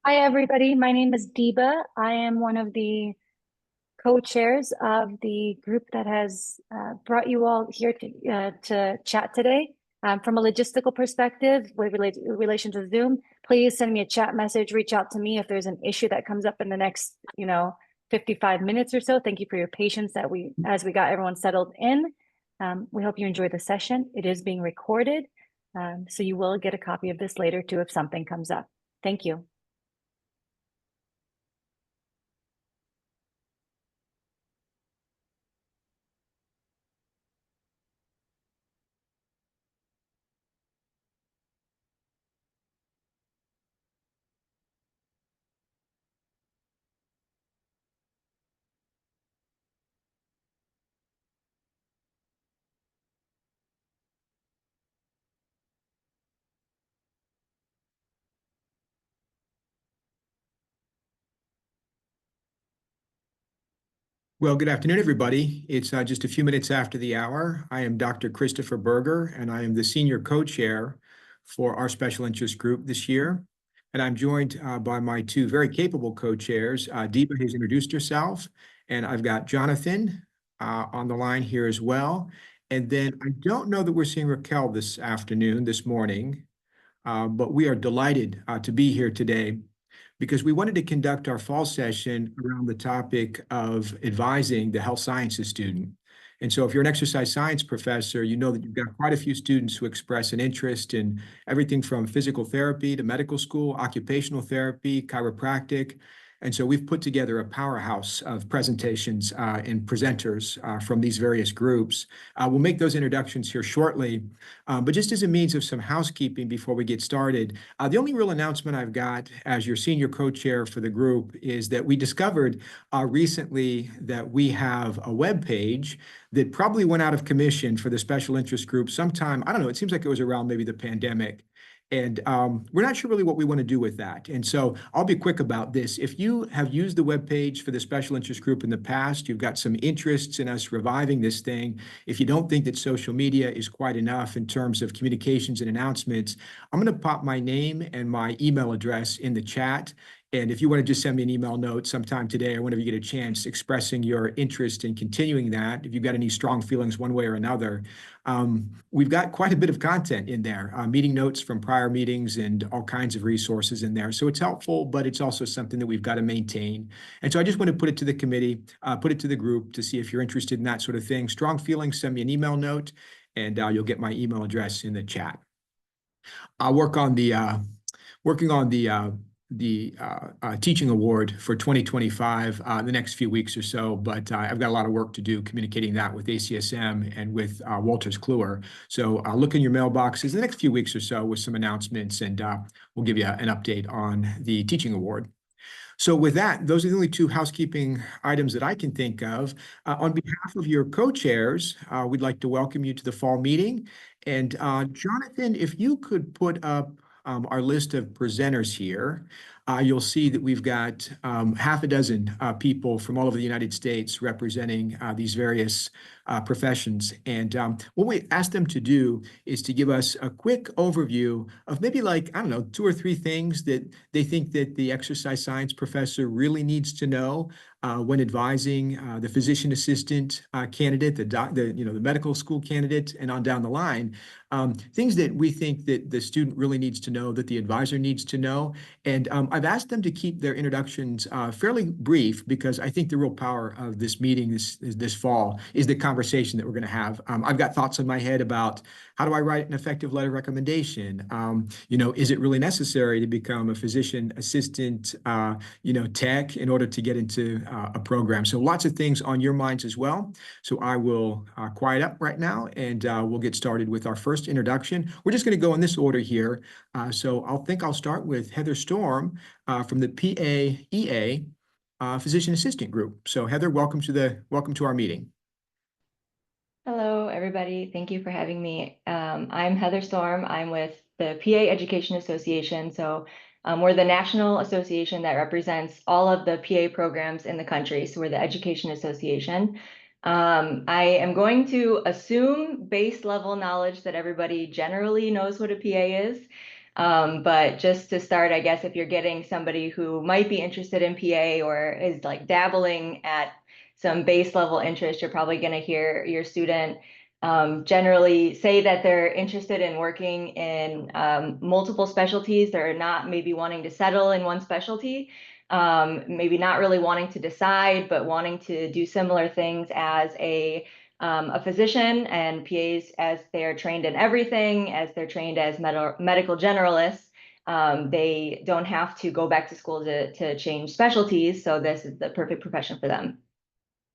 Hi, everybody. My name is Deba. I am one of the co-chairs of the group that has brought you all here to chat today. From a logistical perspective, with relation to Zoom, please send me a chat message, reach out to me if there's an issue that comes up in the next, 55 minutes or so. Thank you for your patience as we got everyone settled in. We hope you enjoy the session. It is being recorded, so you will get a copy of this later too if something comes up. Thank you. Well, good afternoon, everybody. It's just a few minutes after the hour. I am Dr. Christopher Berger, and I am the senior co-chair for our special interest group this year. And I'm joined by my two very capable co-chairs. Deepa has introduced herself, and I've got Jonathan on the line here as well. And then I don't know that we're seeing Raquel this morning, but we are delighted to be here today because we wanted to conduct our fall session around the topic of advising the health sciences student. And so if you're an exercise science professor, you know that you've got quite a few students who express an interest in everything from physical therapy to medical school, occupational therapy, chiropractic. And so we've put together a powerhouse of presentations and presenters from these various groups. We'll make those introductions here shortly. But just as a means of some housekeeping before we get started, the only real announcement I've got as your senior co-chair for the group is that we discovered recently that we have a web page that probably went out of commission for the special interest group sometime, I don't know, it seems like it was around maybe the pandemic. And we're not sure really what we want to do with that. And so I'll be quick about this. If you have used the webpage for the special interest group in the past, you've got some interests in us reviving this thing. If you don't think that social media is quite enough in terms of communications and announcements, I'm going to pop my name and my email address in the chat. And if you want to just send me an email note sometime today or whenever you get a chance expressing your interest in continuing that, if you've got any strong feelings one way or another, we've got quite a bit of content in there, meeting notes from prior meetings and all kinds of resources in there. So it's helpful, but it's also something that we've got to maintain. And so I just want to put it to the committee, put it to the group to see if you're interested in that sort of thing. Strong feelings, send me an email note, and you'll get my email address in the chat. I'll work on working on the teaching award for 2025 the next few weeks or so, but I've got a lot of work to do communicating that with ACSM and with Wolters Kluwer. So look in your mailboxes the next few weeks or so with some announcements, and we'll give you an update on the teaching award. So with that, those are the only two housekeeping items that I can think of. On behalf of your co-chairs, we'd like to welcome you to the fall meeting. And Jonathan, if you could put up our list of presenters here, you'll see that we've got half a dozen people from all over the United States representing these various professions. And what we asked them to do is to give us a quick overview of maybe like, I don't know, 2 or 3 things that they think that the exercise science professor really needs to know when advising the physician assistant candidate, the medical school candidate, and on down the line. Things that we think that the student really needs to know, that the advisor needs to know. And I've asked them to keep their introductions fairly brief because I think the real power of this meeting this fall is the conversation that we're going to have. I've got thoughts in my head about how do I write an effective letter of recommendation? Is it really necessary to become a physician assistant, tech in order to get into a program? So lots of things on your minds as well. So I will quiet up right now and we'll get started with our first introduction. We're just going to go in this order here. So I'll start with Heather Storm from the PAEA Physician Assistant Group. So Heather, welcome to our meeting. Hello, everybody. Thank you for having me. I'm Heather Storm. I'm with the PA Education Association. So we're the national association that represents all of the PA programs in the country. So we're the Education Association. I am going to assume base level knowledge that everybody generally knows what a PA is. But just to start, I guess if you're getting somebody who might be interested in PA or is like dabbling at some base level interest, you're probably going to hear your student generally say that they're interested in working in multiple specialties. They're not maybe wanting to settle in one specialty, maybe not really wanting to decide, but wanting to do similar things as a physician, and PAs, as they're trained in everything, as they're trained as medical generalists. They don't have to go back to school to change specialties. So this is the perfect profession for them.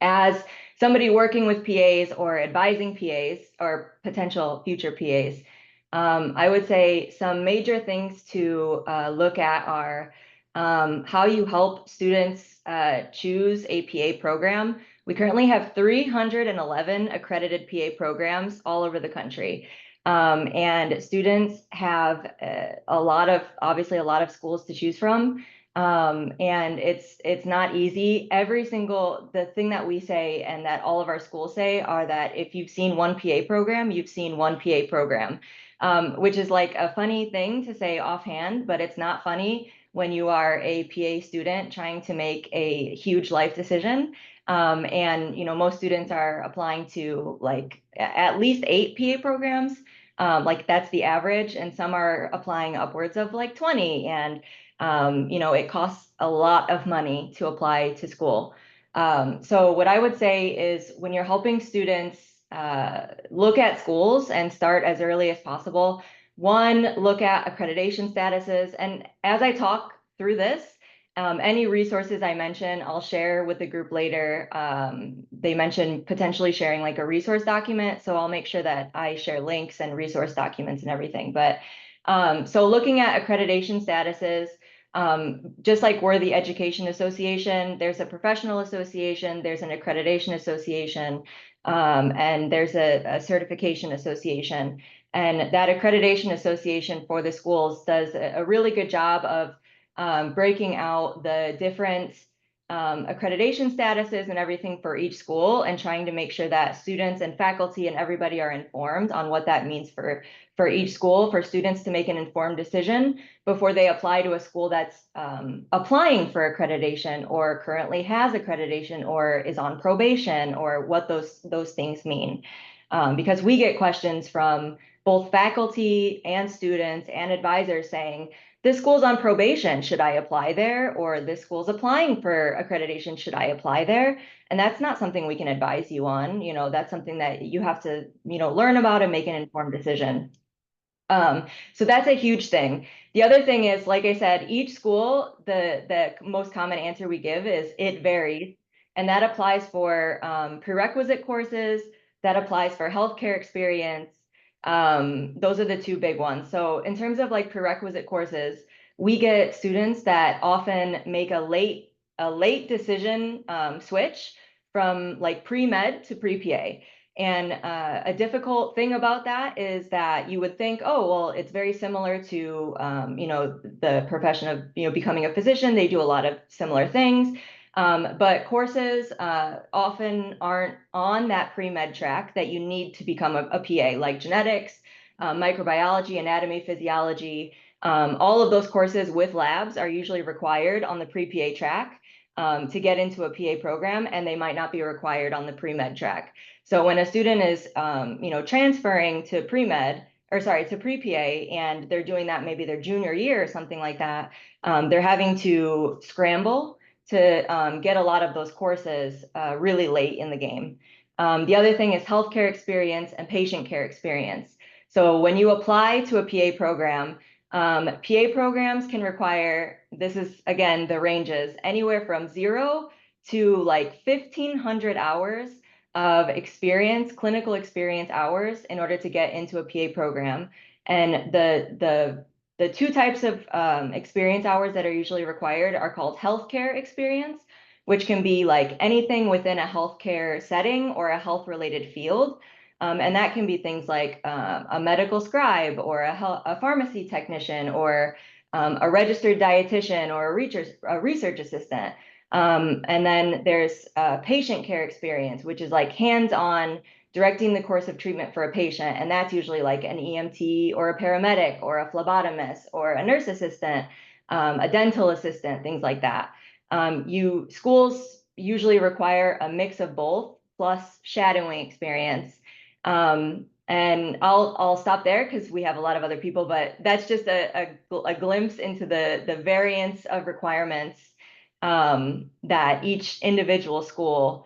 As somebody working with PAs or advising PAs or potential future PAs, I would say some major things to look at are how you help students choose a PA program. We currently have 311 accredited PA programs all over the country. And students have obviously a lot of schools to choose from. And it's not easy. The thing that we say and that all of our schools say are that if you've seen one PA program, you've seen one PA program, which is like a funny thing to say offhand, but it's not funny when you are a PA student trying to make a huge life decision. And most students are applying to like at least 8 PA programs. Like that's the average, and some are applying upwards of like 20. And it costs a lot of money to apply to school. So what I would say is when you're helping students look at schools and start as early as possible, one, look at accreditation statuses. And as I talk through this, any resources I mention, I'll share with the group later. They mentioned potentially sharing like a resource document. So I'll make sure that I share links and resource documents and everything. But so looking at accreditation statuses, just like we're the Education Association, there's a professional association, there's an accreditation association, and there's a certification association. And that accreditation association for the schools does a really good job of breaking out the different accreditation statuses and everything for each school, and trying to make sure that students and faculty and everybody are informed on what that means for each school, for students to make an informed decision before they apply to a school that's applying for accreditation or currently has accreditation or is on probation, or what those things mean. Because we get questions from both faculty and students and advisors saying, this school's on probation, should I apply there? Or this school's applying for accreditation, should I apply there? And that's not something we can advise you on. That's something that you have to, learn about and make an informed decision. So that's a huge thing. The other thing is, like I said, each school, the most common answer we give is it varies. And that applies for prerequisite courses, that applies for healthcare experience. Those are the two big ones. So in terms of like prerequisite courses, we get students that often make a late decision switch from like pre-med to pre-PA. And a difficult thing about that is that you would think, oh, well, it's very similar to, the profession of, becoming a physician. They do a lot of similar things. But courses often aren't on that pre-med track that you need to become a PA, like genetics, microbiology, anatomy, physiology. All of those courses with labs are usually required on the pre-PA track to get into a PA program, and they might not be required on the pre-med track. So when a student is, transferring to to pre-PA, and they're doing that maybe their junior year or something like that, they're having to scramble to get a lot of those courses really late in the game. The other thing is healthcare experience and patient care experience. So when you apply to a PA program, PA programs can require, this is again the ranges, anywhere from 0 to like 1,500 hours of experience, clinical experience hours, in order to get into a PA program. And the two types of experience hours that are usually required are called healthcare experience, which can be like anything within a healthcare setting or a health-related field. And that can be things like a medical scribe, or a pharmacy technician, or a registered dietitian, or a research assistant. And then there's patient care experience, which is like hands-on directing the course of treatment for a patient. And that's usually like an EMT or a paramedic or a phlebotomist or a nurse assistant, a dental assistant, things like that. Schools usually require a mix of both plus shadowing experience. And I'll stop there because we have a lot of other people, but that's just a glimpse into the variance of requirements that each individual school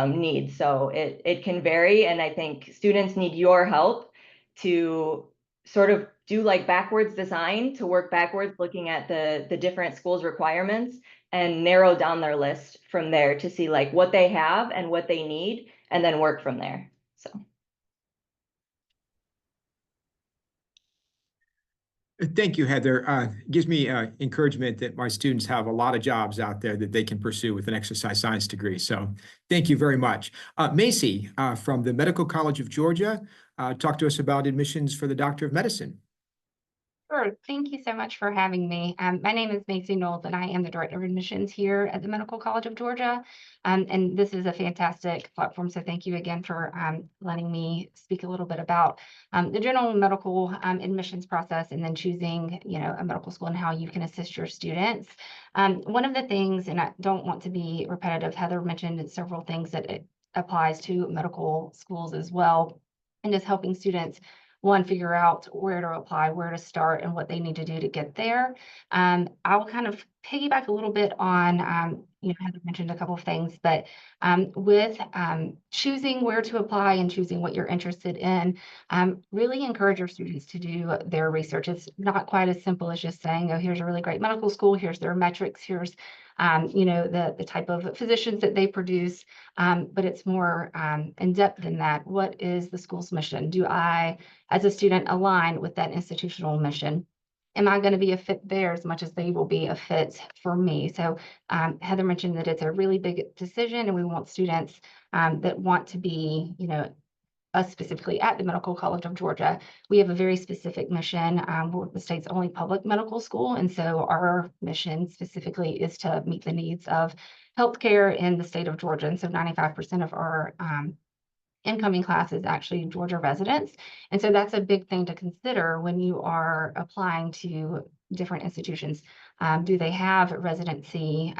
needs. So it can vary, and I think students need your help to sort of do like backwards design, to work backwards, looking at the different schools' requirements and narrow down their list from there to see like what they have and what they need, and then work from there. So. Thank you, Heather. It gives me encouragement that my students have a lot of jobs out there that they can pursue with an exercise science degree. So thank you very much. Macy from the Medical College of Georgia, talk to us about admissions for the Doctor of Medicine. Sure. Thank you so much for having me. My name is Macy Knowles, and I am the Director of Admissions here at the Medical College of Georgia. And this is a fantastic platform. So thank you again for letting me speak a little bit about the general medical admissions process, and then choosing, a medical school and how you can assist your students. One of the things, and I don't want to be repetitive, Heather mentioned several things that it applies to medical schools as well, and just helping students figure out where to apply, where to start, and what they need to do to get there. I'll kind of piggyback a little bit on, Heather mentioned a couple of things, but with choosing where to apply and choosing what you're interested in, really encourage your students to do their research. It's not quite as simple as just saying, oh, here's a really great medical school, here's their metrics, here's the type of physicians that they produce, but it's more in depth than that. What is the school's mission? Do I, as a student, align with that institutional mission? Am I going to be a fit there as much as they will be a fit for me? So Heather mentioned that it's a really big decision, and we want students that want to be, us specifically at the Medical College of Georgia, we have a very specific mission. We're the state's only public medical school. And so our mission specifically is to meet the needs of healthcare in the state of Georgia. And so 95% of our incoming class is actually Georgia residents. And so that's a big thing to consider when you are applying to different institutions. Do they have residency,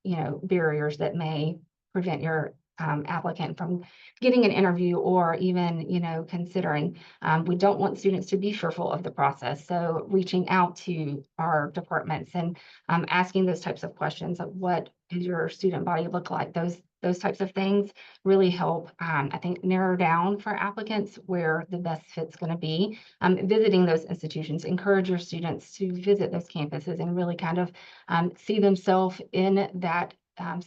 barriers that may prevent your applicant from getting an interview, or even, considering? We don't want students to be fearful of the process. So reaching out to our departments and asking those types of questions, of what does your student body look like? Those types of things really help, I think, narrow down for applicants where the best fit's going to be. Visiting those institutions, encourage your students to visit those campuses and really kind of see themselves in that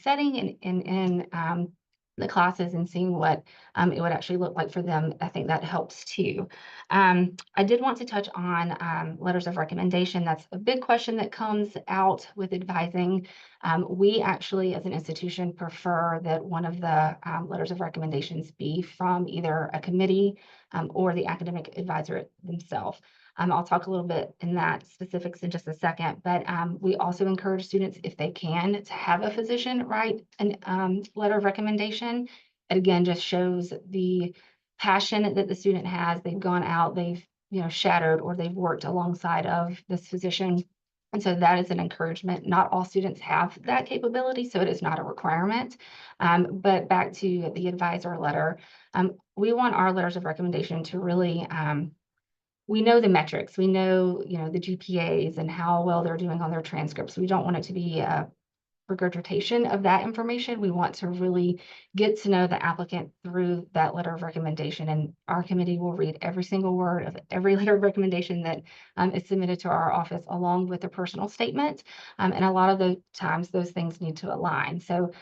setting and in the classes, and seeing what it would actually look like for them. I think that helps too. I did want to touch on letters of recommendation. That's a big question that comes out with advising. We actually, as an institution, prefer that one of the letters of recommendations be from either a committee or the academic advisor themselves. I'll talk a little bit in that specifics in just a second, but we also encourage students, if they can, to have a physician write a letter of recommendation. It again just shows the passion that the student has. They've gone out, they've shadowed, or they've worked alongside of this physician. And so that is an encouragement. Not all students have that capability, so it is not a requirement. But back to the advisor letter, we want our letters of recommendation to really we know the metrics, we know, the GPAs and how well they're doing on their transcripts. We don't want it to be a regurgitation of that information. We want to really get to know the applicant through that letter of recommendation, and our committee will read every single word of every letter of recommendation that is submitted to our office, along with a personal statement. And a lot of the times those things need to align. So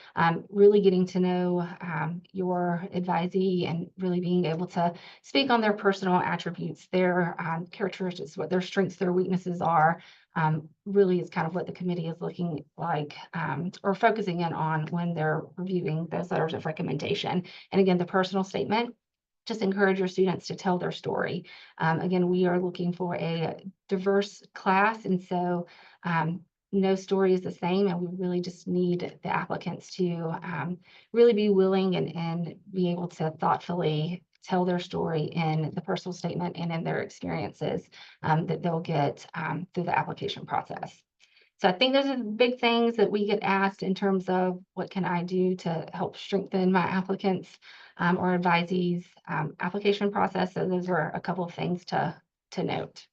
really getting to know your advisee and really being able to speak on their personal attributes, their characteristics, what their strengths, their weaknesses are, really is kind of what the committee is looking like or focusing in on when they're reviewing those letters of recommendation. And again, the personal statement, just encourage your students to tell their story. Again, we are looking for a diverse class, and so no story is the same, and we really just need the applicants to really be willing and be able to thoughtfully tell their story in the personal statement and in their experiences that they'll get through the application process. So I think those are the big things that we get asked in terms of what can I do to help strengthen my applicants or advisees application process. So those are a couple of things to note.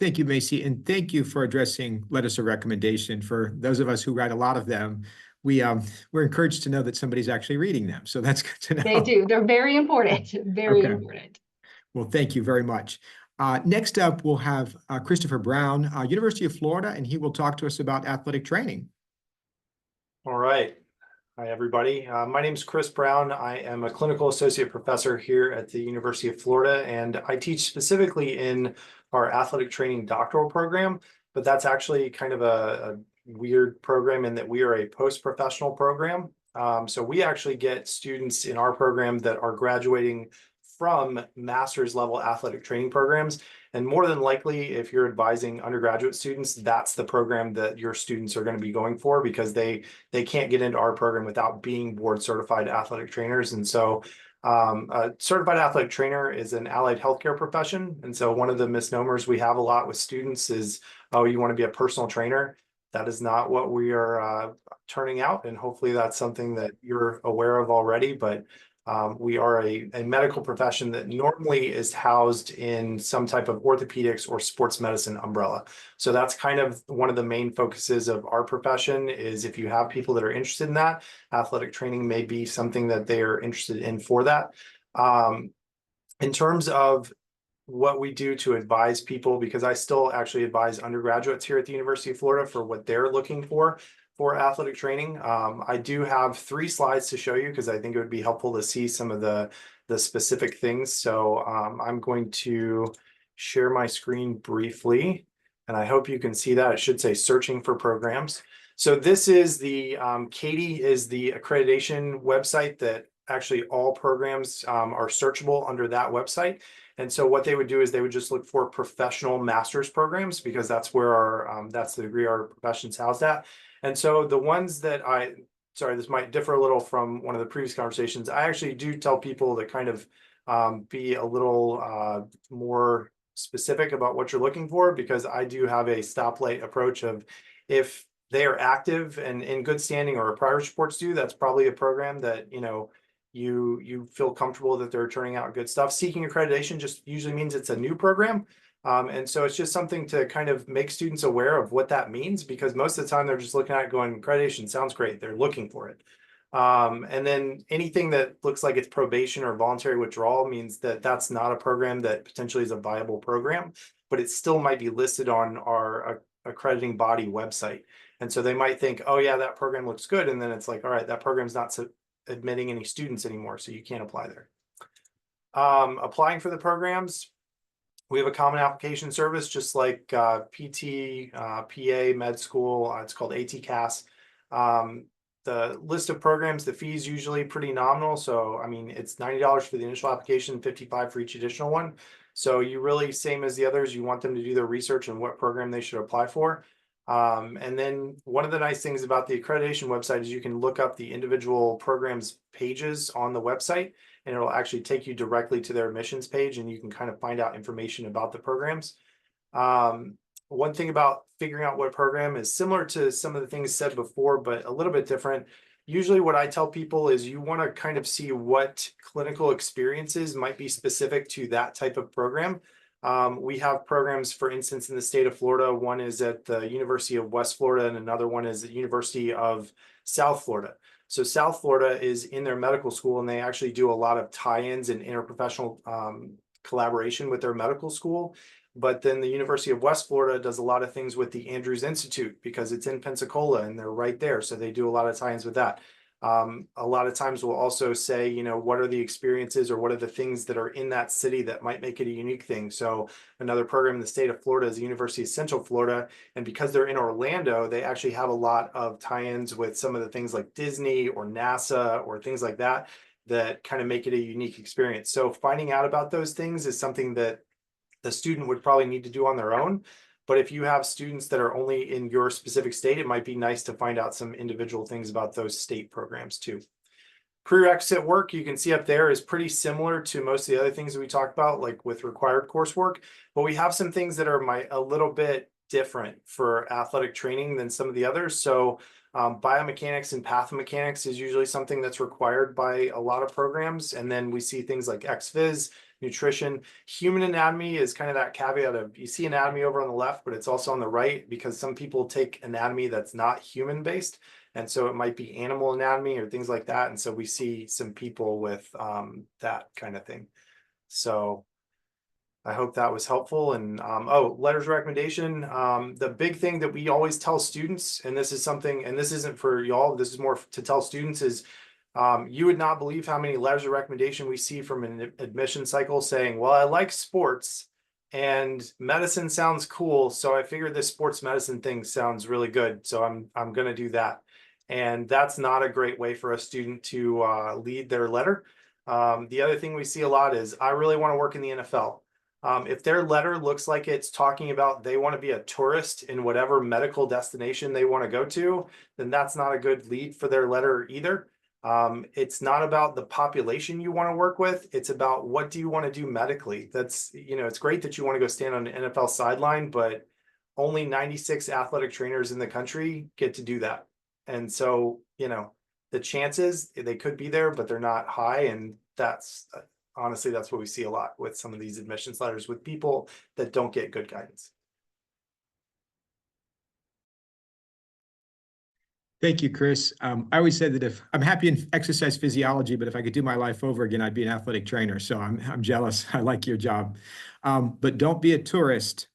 Thank you, Macy, and thank you for addressing letters of recommendation. For those of us who write a lot of them, we're encouraged to know that somebody's actually reading them. So that's good to know. They do. They're very important. Very important. Well, thank you very much. Next up, we'll have Christopher Brown, University of Florida, and he will talk to us about athletic training. All right. Hi, everybody. My name is Chris Brown. I am a clinical associate professor here at the University of Florida, and I teach specifically in our athletic training doctoral program, but that's actually kind of a weird program in that we are a post-professional program. So we actually get students in our program that are graduating from master's level athletic training programs. And more than likely, if you're advising undergraduate students, that's the program that your students are going to be going for, because they can't get into our program without being board certified athletic trainers. And so a certified athletic trainer is an allied healthcare profession. And so one of the misnomers we have a lot with students is, oh, you want to be a personal trainer. That is not what we are turning out. And hopefully that's something that you're aware of already. But we are a medical profession that normally is housed in some type of orthopedics or sports medicine umbrella. So that's kind of one of the main focuses of our profession, is if you have people that are interested in that, athletic training may be something that they are interested in for that. In terms of what we do to advise people, because I still actually advise undergraduates here at the University of Florida for what they're looking for athletic training. I do have 3 slides to show you because I think it would be helpful to see some of the specific things. So I'm going to share my screen briefly, and I hope you can see that. It should say searching for programs. So this is the CATIE is the accreditation website that actually all programs are searchable under that website. And so what they would do is they would just look for professional master's programs, because that's where our that's the degree our profession's housed at. And so the ones that sorry, this might differ a little from one of the previous conversations. I actually do tell people to kind of be a little more specific about what you're looking for, because I do have a stoplight approach of, if they are active and in good standing or a progress reports due, that's probably a program that, you know, you feel comfortable that they're turning out good stuff. Seeking accreditation just usually means it's a new program. And so it's just something to kind of make students aware of what that means, because most of the time they're just looking at it going, accreditation sounds great. They're looking for it. And then anything that looks like it's probation or voluntary withdrawal means that that's not a program that potentially is a viable program, but it still might be listed on our accrediting body website. And so they might think, oh yeah, that program looks good. And then it's like, all right, that program's not admitting any students anymore, so you can't apply there. Applying for the programs, we have a common application service, just like PT, PA, med school. It's called ACSM. The list of programs, the fee is usually pretty nominal. So, I mean, it's $90 for the initial application, $55 for each additional one. So you really, same as the others, you want them to do their research on what program they should apply for. And then one of the nice things about the accreditation website is you can look up the individual programs pages on the website, and it'll actually take you directly to their admissions page, and you can kind of find out information about the programs. One thing about figuring out what program is similar to some of the things said before, but a little bit different. Usually what I tell people is you want to kind of see what clinical experiences might be specific to that type of program. We have programs, for instance, in the state of Florida. One is at the University of West Florida, and another one is the University of South Florida. So South Florida is in their medical school, and they actually do a lot of tie-ins and interprofessional collaboration with their medical school. But then the University of West Florida does a lot of things with the Andrews Institute, because it's in Pensacola and they're right there. So they do a lot of tie-ins with that. A lot of times we'll also say, you know, what are the experiences or what are the things that are in that city that might make it a unique thing. So another program in the state of Florida is the University of Central Florida. And because they're in Orlando, they actually have a lot of tie-ins with some of the things like Disney or NASA or things like that, that kind of make it a unique experience. So finding out about those things is something that the student would probably need to do on their own. But if you have students that are only in your specific state, it might be nice to find out some individual things about those state programs too. Prerequisite work you can see up there is pretty similar to most of the other things that we talked about, like with required coursework, but we have some things that are a little bit different for athletic training than some of the others. So biomechanics and pathomechanics is usually something that's required by a lot of programs. And then we see things like ex-phys, nutrition. Human anatomy is kind of that caveat of you see anatomy over on the left, but it's also on the right because some people take anatomy that's not human based. And so it might be animal anatomy or things like that. And so we see some people with that kind of thing. So I hope that was helpful. And oh, letters of recommendation. The big thing that we always tell students, and this is something, and this isn't for y'all, this is more to tell students, is you would not believe how many letters of recommendation we see from an admission cycle saying, well, I like sports and medicine sounds cool. So I figured this sports medicine thing sounds really good. So I'm going to do that. And that's not a great way for a student to lead their letter. The other thing we see a lot is, I really want to work in the NFL. If their letter looks like it's talking about they want to be a tourist in whatever medical destination they want to go to, then that's not a good lead for their letter either. It's not about the population you want to work with. It's about what do you want to do medically. That's, it's great that you want to go stand on an NFL sideline, but only 96 athletic trainers in the country get to do that. And so, the chances they could be there, but they're not high. And that's honestly, that's what we see a lot with some of these admissions letters with people that don't get good guidance. Thank you, Chris. I always said that if I'm happy in exercise physiology, but if I could do my life over again, I'd be an athletic trainer. So I'm jealous. I like your job. But don't be a tourist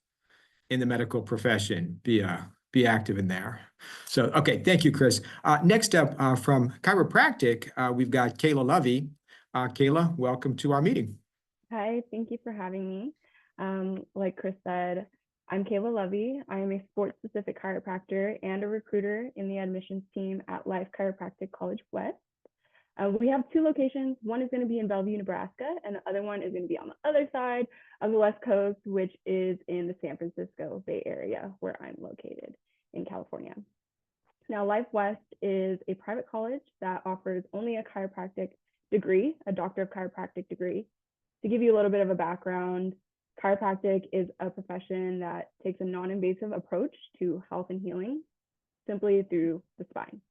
in the medical profession. Be active in there. So, okay. Thank you, Chris. Next up from chiropractic, we've got Kayla Lovey. Kayla, welcome to our meeting. Hi, thank you for having me. Like Chris said, I'm Kayla Lovey. I am a sports-specific chiropractor and a recruiter in the admissions team at Life Chiropractic College West. We have two locations. One is going to be in Bellevue, Nebraska, and the other one is going to be on the other side of the West Coast, which is in the San Francisco Bay Area, where I'm located in California. Now, Life West is a private college that offers only a chiropractic degree, a Doctor of Chiropractic degree. To give you a little bit of a background, chiropractic is a profession that takes a non-invasive approach to health and healing simply through the spine.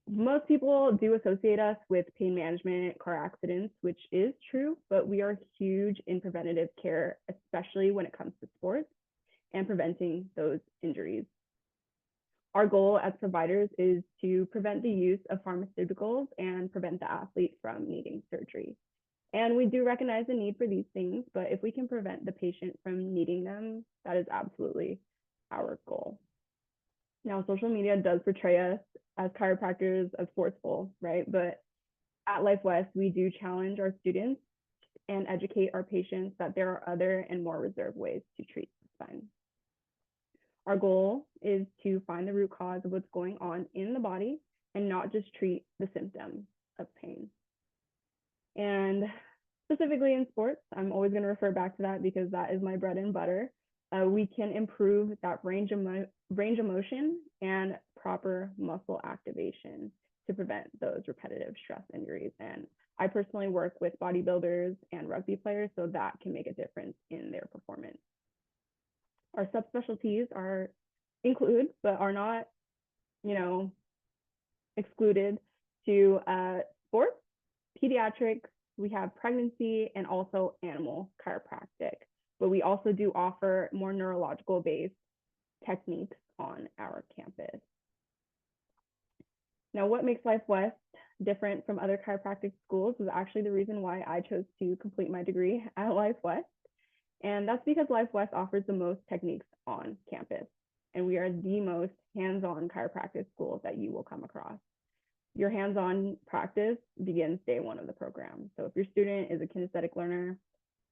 Most people do associate us with pain management, car accidents, which is true, but we are huge in preventative care, especially when it comes to sports and preventing those injuries. Our goal as providers is to prevent the use of pharmaceuticals and prevent the athlete from needing surgery. And we do recognize the need for these things, but if we can prevent the patient from needing them, that is absolutely our goal. Now, social media does portray us as chiropractors as forceful, right? But at Life West, we do challenge our students and educate our patients that there are other and more reserved ways to treat the spine. Our goal is to find the root cause of what's going on in the body and not just treat the symptoms of pain. And specifically in sports, I'm always going to refer back to that because that is my bread and butter. We can improve that range of motion and proper muscle activation to prevent those repetitive stress injuries. And I personally work with bodybuilders and rugby players, so that can make a difference in their performance. Our subspecialties include, but are not, excluded to sports, pediatrics, we have pregnancy, and also animal chiropractic. But we also do offer more neurological-based techniques on our campus. Now, what makes Life West different from other chiropractic schools is actually the reason why I chose to complete my degree at Life West. And that's because Life West offers the most techniques on campus. And we are the most hands-on chiropractic school that you will come across. Your hands-on practice begins day one of the program. So if your student is a kinesthetic learner,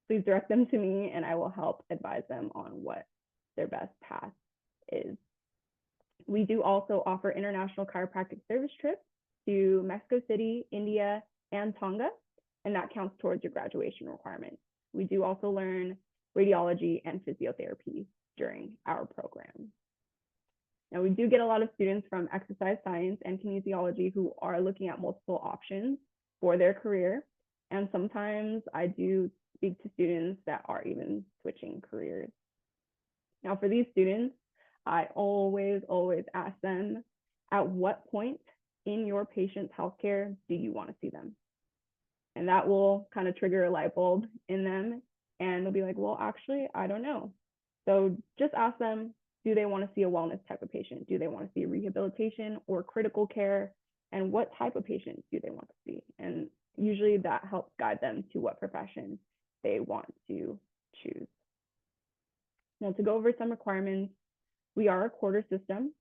please direct them to me and I will help advise them on what their best path is. We do also offer international chiropractic service trips to Mexico City, India, and Tonga, and that counts towards your graduation requirement. We do also learn radiology, and physiotherapy during our program. Now, we do get a lot of students from exercise science and kinesiology who are looking at multiple options for their career. And sometimes I do speak to students that are even switching careers. Now, for these students, I always ask them, at what point in your patient's healthcare do you want to see them? And that will kind of trigger a light bulb in them. And they'll be like, well, actually, I don't know. So just ask them, do they want to see a wellness type of patient? Do they want to see rehabilitation or critical care? And what type of patient do they want to see? And usually that helps guide them to what profession they want to choose. Now, to go over some requirements, we are a quarter system,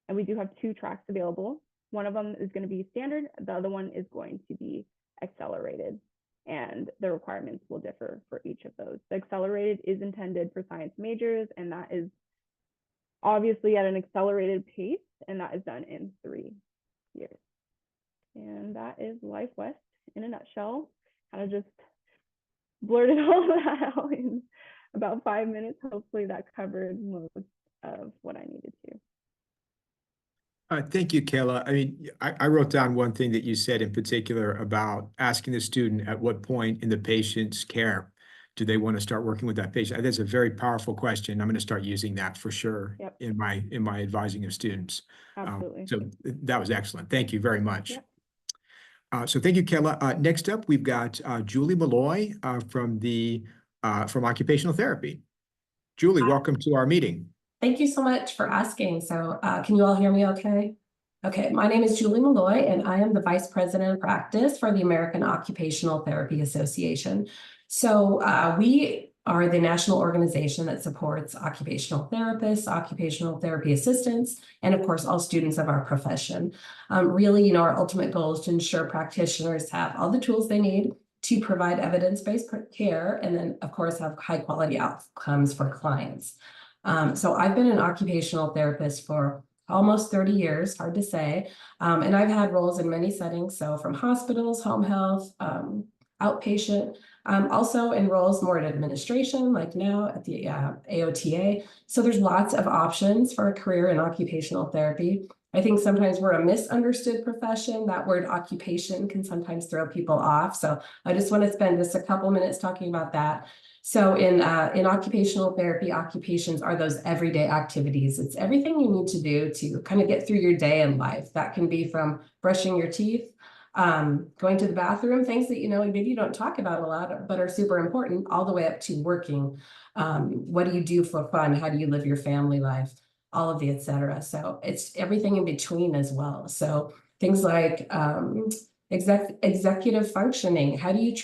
and we do have 2 tracks available. One of them is going to be standard. The other one is going to be accelerated, and the requirements will differ for each of those. The accelerated is intended for science majors, and that is obviously at an accelerated pace, and that is done in 3 years. And that is Life West in a nutshell. Kind of just blurted all that out in about 5 minutes. Hopefully that covered most of what I needed to. Thank you, Kayla. I mean, I wrote down one thing that you said in particular about asking the student at what point in the patient's care do they want to start working with that patient. That's a very powerful question. I'm going to start using that for sure. Yep. in my advising of students. Absolutely. So that was excellent. Thank you very much. Yep. So thank you, Kayla. Next up, we've got Julie Malloy from Occupational Therapy. Julie, welcome to our meeting. Thank you so much for asking. So can you all hear me okay? Okay, my name is Julie Malloy, and I am the Vice President of Practice for the American Occupational Therapy Association. So we are the national organization that supports occupational therapists, occupational therapy assistants, and of course, all students of our profession. Really, our ultimate goal is to ensure practitioners have all the tools they need to provide evidence-based care, and then, of course, have high-quality outcomes for clients. So I've been an occupational therapist for almost 30 years, hard to say, and I've had roles in many settings, so from hospitals, home health, outpatient, also in roles more in administration, like now at the AOTA. So there's lots of options for a career in occupational therapy. I think sometimes we're a misunderstood profession. That word occupation can sometimes throw people off. So I just want to spend just a couple minutes talking about that. So in occupational therapy, occupations are those everyday activities. It's everything you need to do to kind of get through your day in life. That can be from brushing your teeth, going to the bathroom, things that, maybe you don't talk about a lot, but are super important, all the way up to working. What do you do for fun? How do you live your family life? All of the et cetera. So it's everything in between as well. So things like executive functioning. How do you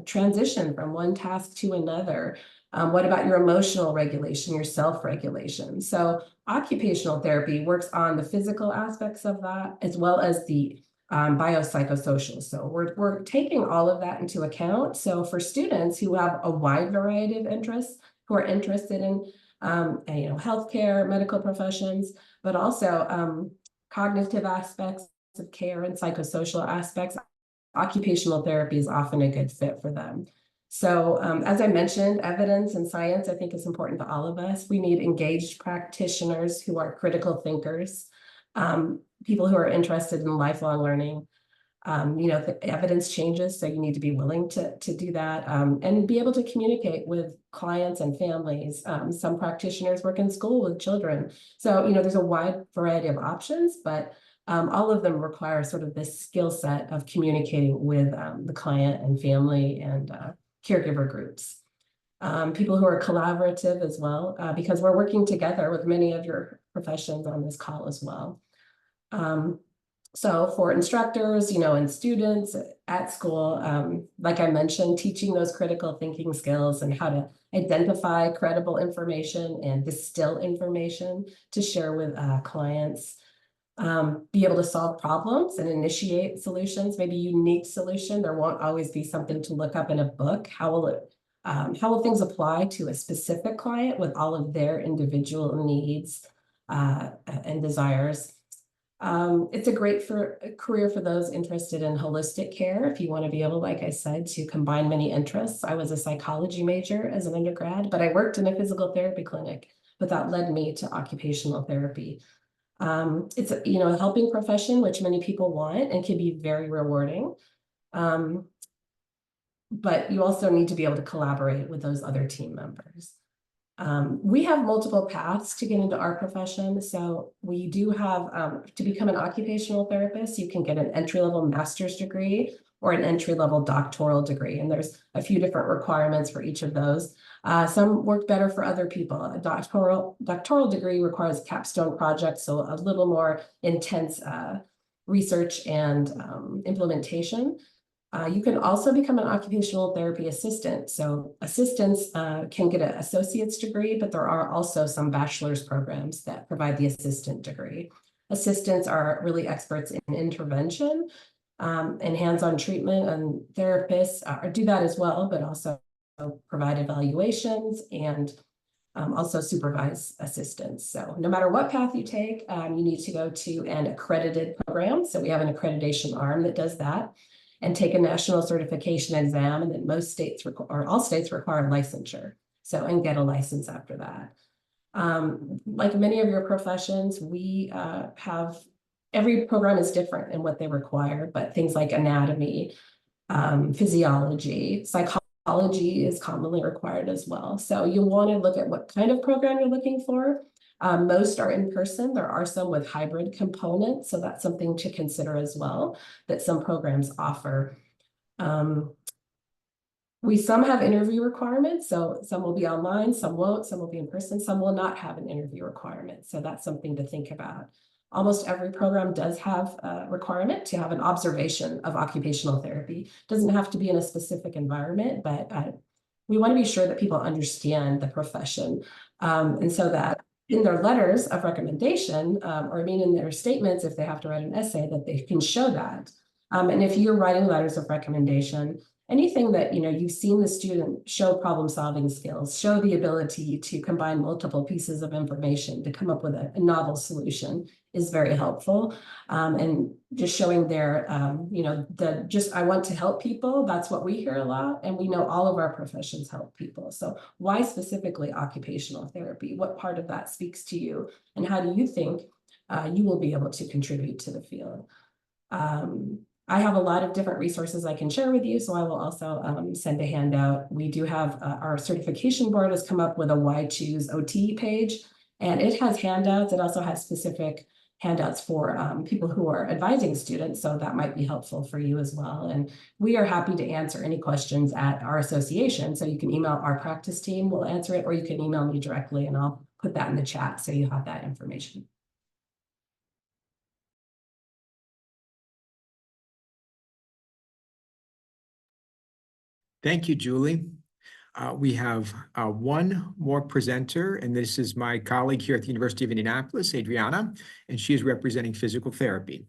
transition from one task to another? What about your emotional regulation, your self-regulation? So occupational therapy works on the physical aspects of that, as well as the biopsychosocial. So we're taking all of that into account. So for students who have a wide variety of interests, who are interested in healthcare, medical professions, but also cognitive aspects of care and psychosocial aspects, occupational therapy is often a good fit for them. So as I mentioned, evidence and science, I think, is important to all of us. We need engaged practitioners who are critical thinkers, people who are interested in lifelong learning. The evidence changes, so you need to be willing to do that, and be able to communicate with clients and families. Some practitioners work in school with children. So, there's a wide variety of options, but all of them require sort of this skill set of communicating with the client and family and caregiver groups. People who are collaborative as well, because we're working together with many of your professions on this call as well. So for instructors, and students at school, like I mentioned, teaching those critical thinking skills and how to identify credible information and distill information to share with clients. Be able to solve problems and initiate solutions, maybe unique solution. There won't always be something to look up in a book. How will things apply to a specific client with all of their individual needs and desires? It's a great career for those interested in holistic care. If you want to be able, like I said, to combine many interests. I was a psychology major as an undergrad, but I worked in a physical therapy clinic, but that led me to occupational therapy. It's a, a helping profession, which many people want and can be very rewarding. But you also need to be able to collaborate with those other team members. We have multiple paths to get into our profession. So we do have, to become an occupational therapist, you can get an entry-level master's degree or an entry-level doctoral degree. And there's a few different requirements for each of those. Some work better for other people. A doctoral degree requires a capstone project, so a little more intense research and implementation. You can also become an occupational therapy assistant. So assistants can get an associate's degree, but there are also some bachelor's programs that provide the assistant degree. Assistants are really experts in intervention and hands-on treatment, and therapists do that as well, but also provide evaluations and also supervise assistants. So no matter what path you take, you need to go to an accredited program. So we have an accreditation arm that does that, and take a national certification exam. And then most states or all states require licensure. So, and get a license after that. Like many of your professions, we have, every program is different in what they require, but things like anatomy, physiology, psychology is commonly required as well. So you'll want to look at what kind of program you're looking for. Most are in person. There are some with hybrid components, so that's something to consider as well, that some programs offer. Some have interview requirements, so some will be online, some won't, some will be in person, some will not have an interview requirement. So that's something to think about. Almost every program does have a requirement to have an observation of occupational therapy. It doesn't have to be in a specific environment, but we want to be sure that people understand the profession, and so that in their letters of recommendation, or in their statements, if they have to write an essay, that they can show that. And if you're writing letters of recommendation, anything that you've seen the student show problem-solving skills, show the ability to combine multiple pieces of information to come up with a novel solution is very helpful. And just showing their, I want to help people. That's what we hear a lot. And we know all of our professions help people. So why specifically occupational therapy? What part of that speaks to you? And how do you think you will be able to contribute to the field? I have a lot of different resources I can share with you, so I will also send a handout. We do have our certification board has come up with a Why Choose OT page, and it has handouts. It also has specific handouts for people who are advising students, so that might be helpful for you as well. And we are happy to answer any questions at our association, so you can email our practice team, we'll answer it, or you can email me directly and I'll put that in the chat so you have that information. Thank you, Julie. We have one more presenter, and this is my colleague here at the University of Indianapolis, Adriana, and she is representing physical therapy.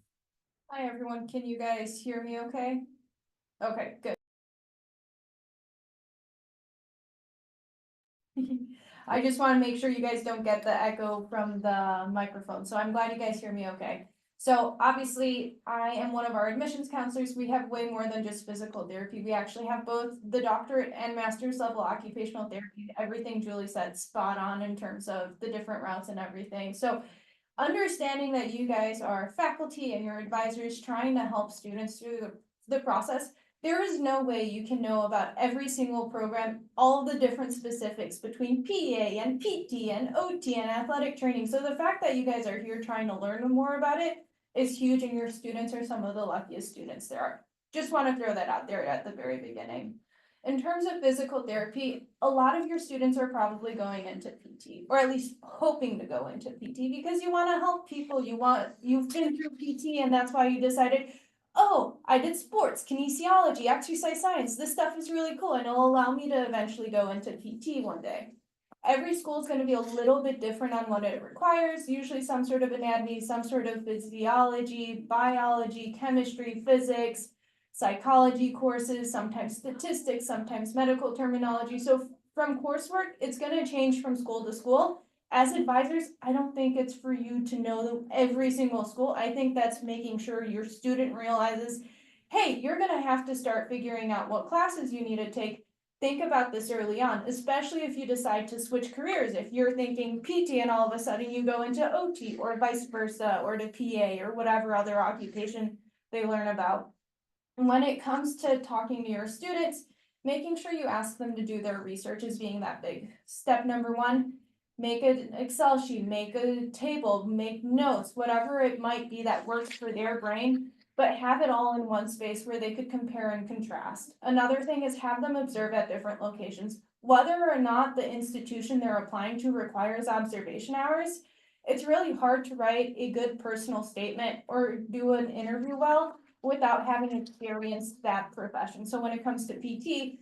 Hi, everyone. Can you guys hear me okay? Okay, good. I just want to make sure you guys don't get the echo from the microphone. So I'm glad you guys hear me okay. So obviously I am one of our admissions counselors. We have way more than just physical therapy. We actually have both the doctorate and master's level occupational therapy. Everything Julie said spot on in terms of the different routes and everything. So understanding that you guys are faculty and your advisors trying to help students through the process, there is no way you can know about every single program, all the different specifics between PA and PT and OT and athletic training. So the fact that you guys are here trying to learn more about it is huge, and your students are some of the luckiest students there are. Just want to throw that out there at the very beginning. In terms of physical therapy, a lot of your students are probably going into PT, or at least hoping to go into PT, because you want to help people. You've been through PT, and that's why you decided, oh, I did sports, kinesiology, exercise science. This stuff is really cool, and it'll allow me to eventually go into PT one day. Every school is going to be a little bit different on what it requires. Usually some sort of anatomy, some sort of physiology, biology, chemistry, physics, psychology courses, sometimes statistics, sometimes medical terminology. So from coursework, it's going to change from school to school. As advisors, I don't think it's for you to know every single school. I think that's making sure your student realizes, hey, you're gonna have to start figuring out what classes you need to take. Think about this early on, especially if you decide to switch careers. If you're thinking PT and all of a sudden you go into OT or vice versa, or to PA or whatever other occupation they learn about. And when it comes to talking to your students, making sure you ask them to do their research is being that big. Step number one, make an Excel sheet, make a table, make notes, whatever it might be that works for their brain, but have it all in one space where they could compare and contrast. Another thing is have them observe at different locations. Whether or not the institution they're applying to requires observation hours, it's really hard to write a good personal statement or do an interview well without having experienced that profession. So when it comes to PT,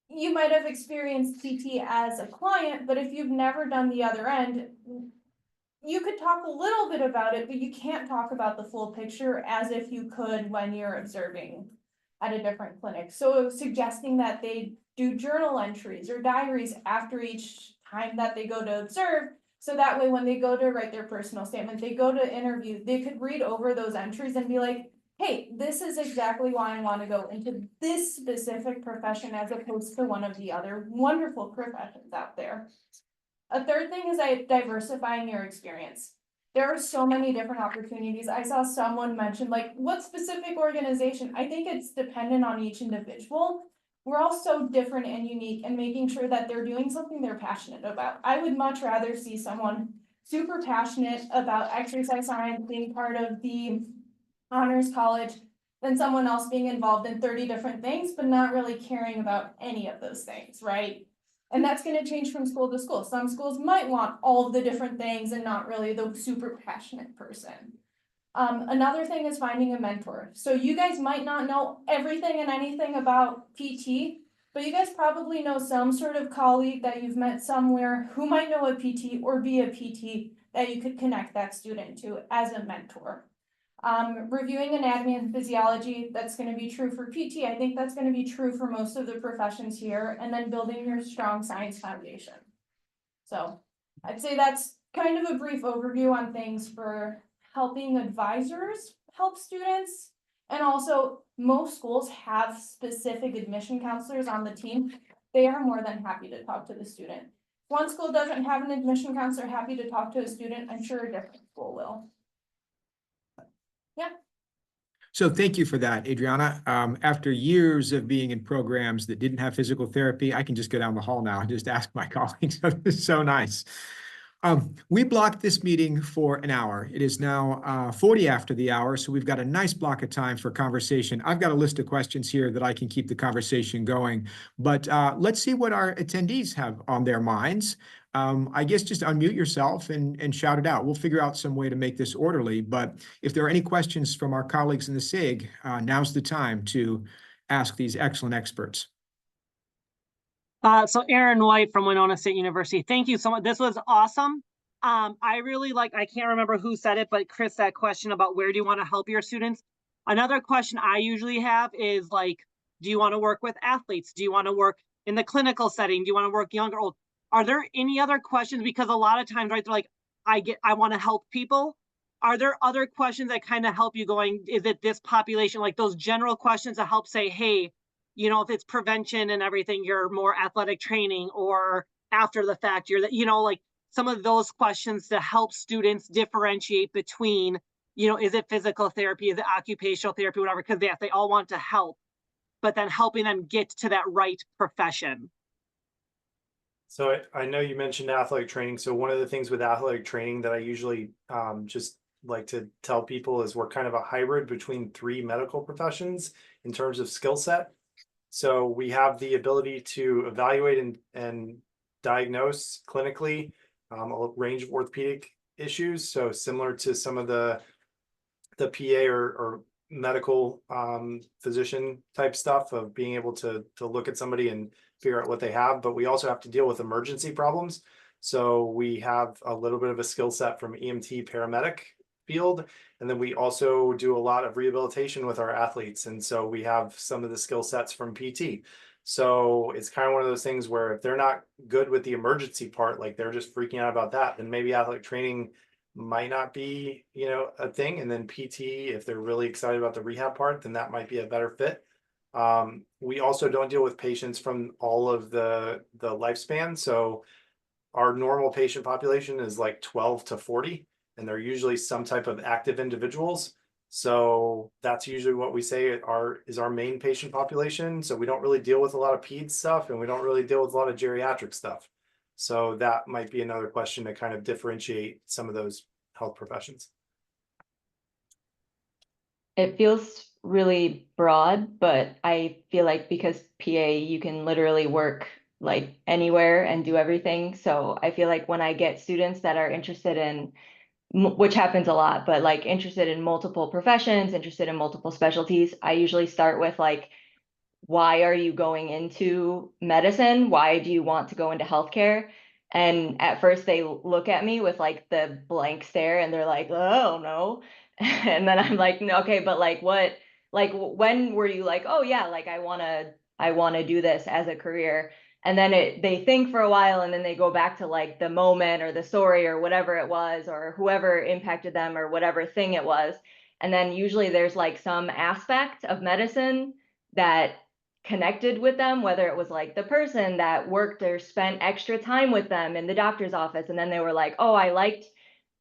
you might have experienced PT as a client, but if you've never done the other end, you could talk a little bit about it, but you can't talk about the full picture as if you could when you're observing at a different clinic. So suggesting that they do journal entries or diaries after each time that they go to observe, so that way when they go to write their personal statement, they go to interview, they could read over those entries and be like, hey, this is exactly why I want to go into this specific profession as opposed to one of the other wonderful professions out there. A third thing is diversifying your experience. There are so many different opportunities. I saw someone mention like, what specific organization? I think it's dependent on each individual. We're all so different and unique, and making sure that they're doing something they're passionate about. I would much rather see someone super passionate about exercise science, being part of the honors college, than someone else being involved in 30 different things, but not really caring about any of those things, right? And that's gonna change from school to school. Some schools might want all of the different things and not really the super passionate person. Another thing is finding a mentor. So you guys might not know everything and anything about PT, but you guys probably know some sort of colleague that you've met somewhere who might know a PT or be a PT that you could connect that student to as a mentor. Reviewing anatomy and physiology, that's gonna be true for PT. I think that's gonna be true for most of the professions here, and then building your strong science foundation. So I'd say that's kind of a brief overview on things for helping advisors help students. And also, most schools have specific admission counselors on the team. They are more than happy to talk to the student. If one school doesn't have an admission counselor happy to talk to a student, I'm sure a different school will. Yeah. So thank you for that, Adriana. After years of being in programs that didn't have physical therapy, I can just go down the hall now and just ask my colleagues. It's so nice. We blocked this meeting for an hour. It is now 40 after the hour, so we've got a nice block of time for conversation. I've got a list of questions here that I can keep the conversation going, but let's see what our attendees have on their minds. I guess just unmute yourself and shout it out. We'll figure out some way to make this orderly, but if there are any questions from our colleagues in the SIG, now's the time to ask these excellent experts. So Aaron White from Winona State University. Thank you so much. This was awesome. I really I can't remember who said it, but Chris, that question about where do you want to help your students? Another question I usually have is like, do you want to work with athletes? Do you want to work in the clinical setting? Do you want to work young or old? Are there any other questions? Because a lot of times, right, they're like, I want to help people. Are there other questions that kind of help you going, is it this population? Like those general questions that help say, hey, you know, if it's prevention and everything, you're more athletic training, or after the fact, you're, you know, like some of those questions to help students differentiate between, you know, is it physical therapy, is it occupational therapy, whatever, because yes, they all want to help, but then helping them get to that right profession. So I know you mentioned athletic training. So one of the things with athletic training that I usually just like to tell people is we're kind of a hybrid between 3 medical professions in terms of skill set. So we have the ability to evaluate and diagnose clinically a range of orthopedic issues. So similar to some of the PA or medical physician type stuff of being able to look at somebody and figure out what they have. But we also have to deal with emergency problems. So we have a little bit of a skill set from EMT paramedic field. And then we also do a lot of rehabilitation with our athletes. And so we have some of the skill sets from PT. So it's kind of one of those things where if they're not good with the emergency part, like they're just freaking out about that, then maybe athletic training might not be, a thing. And then PT, if they're really excited about the rehab part, then that might be a better fit. We also don't deal with patients from all of the lifespan. So our normal patient population is like 12 to 40, and they're usually some type of active individuals. So that's usually what we say is our main patient population. So we don't really deal with a lot of peds stuff, and we don't really deal with a lot of geriatric stuff. So that might be another question to kind of differentiate some of those health professions. It feels really broad, but I feel like because PA, you can literally work like anywhere and do everything. So I feel like when I get students that are interested in, which happens a lot, but like interested in multiple professions, interested in multiple specialties, I usually start with like, why are you going into medicine? Why do you want to go into healthcare? And at first they look at me with like the blank stare and they're like, oh no. And then I'm like, no, okay, but like what, like when were you like, oh yeah, like I wanna do this as a career. And then they think for a while and then they go back to like the moment or the story or whatever it was, or whoever impacted them or whatever thing it was. And then usually there's like some aspect of medicine that connected with them, whether it was like the person that worked or spent extra time with them in the doctor's office. And then they were like, oh, I liked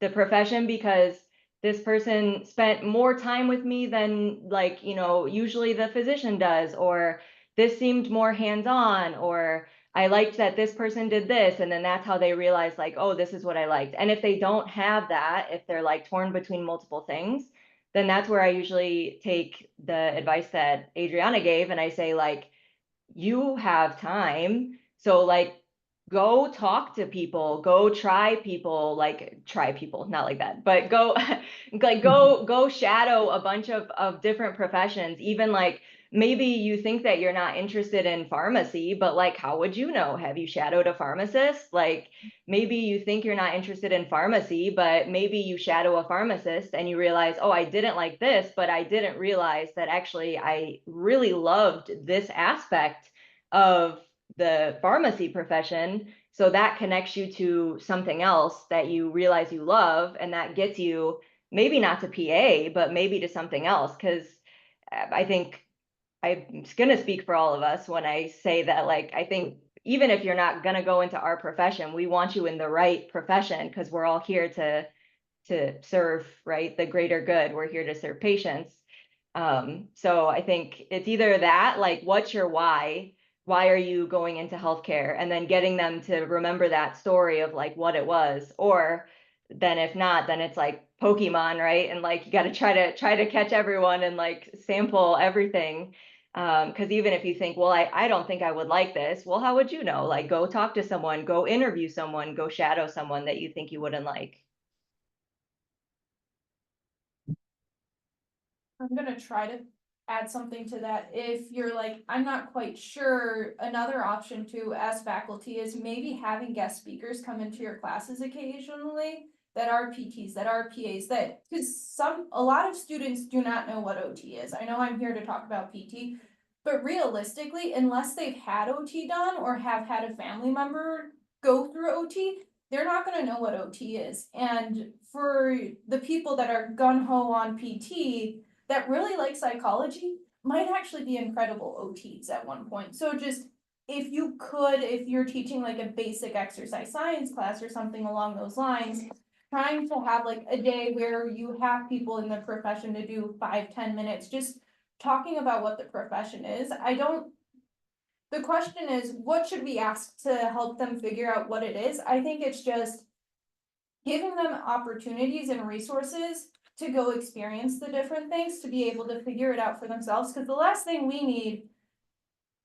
the profession because this person spent more time with me than like, usually the physician does, or this seemed more hands-on, or I liked that this person did this. And then that's how they realize like, oh, this is what I liked. And if they don't have that, if they're like torn between multiple things, then that's where I usually take the advice that Adriana gave. And I say like, you have time. So like, go talk to people, go try people, not like that, but go like go shadow a bunch of different professions. Even like maybe you think that you're not interested in pharmacy, but like how would you know? Have you shadowed a pharmacist? Like maybe you think you're not interested in pharmacy, but maybe you shadow a pharmacist and you realize, oh, I didn't like this, but I didn't realize that actually I really loved this aspect of the pharmacy profession. So that connects you to something else that you realize you love, and that gets you maybe not to PA, but maybe to something else. Because I think I'm going to speak for all of us when I say that, like, I think even if you're not going to go into our profession, we want you in the right profession because we're all here to serve, right, the greater good. We're here to serve patients. So I think it's either that, like, what's your why? Why are you going into healthcare? And then getting them to remember that story of like what it was. Or then if not, then it's like Pokemon, right? And like you got to try to catch everyone and like sample everything. Because even if you think, well, I don't think I would like this, well, how would you know? Like go talk to someone, go interview someone, go shadow someone that you think you wouldn't like. I'm gonna try to add something to that. If you're like, I'm not quite sure, another option too as faculty is maybe having guest speakers come into your classes occasionally that are PTs, that are PAs, that, because a lot of students do not know what OT is. I know I'm here to talk about PT, but realistically, unless they've had OT done or have had a family member go through OT, they're not gonna know what OT is. And for the people that are gung-ho on PT, that really like psychology, might actually be incredible OTs at one point. So just, if you're teaching like a basic exercise science class or something along those lines, trying to have like a day where you have people in the profession to do 5-10 minutes, just talking about what the profession is. The question is, what should we ask to help them figure out what it is? I think it's just giving them opportunities and resources to go experience the different things, to be able to figure it out for themselves. Because the last thing we need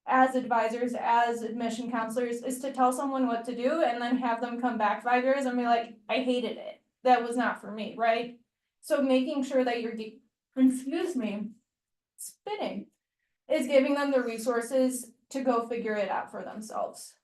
as advisors, as admission counselors, is to tell someone what to do and then have them come back 5 years and be like, I hated it. That was not for me, right? So making sure that spinning, is giving them the resources to go figure it out for themselves.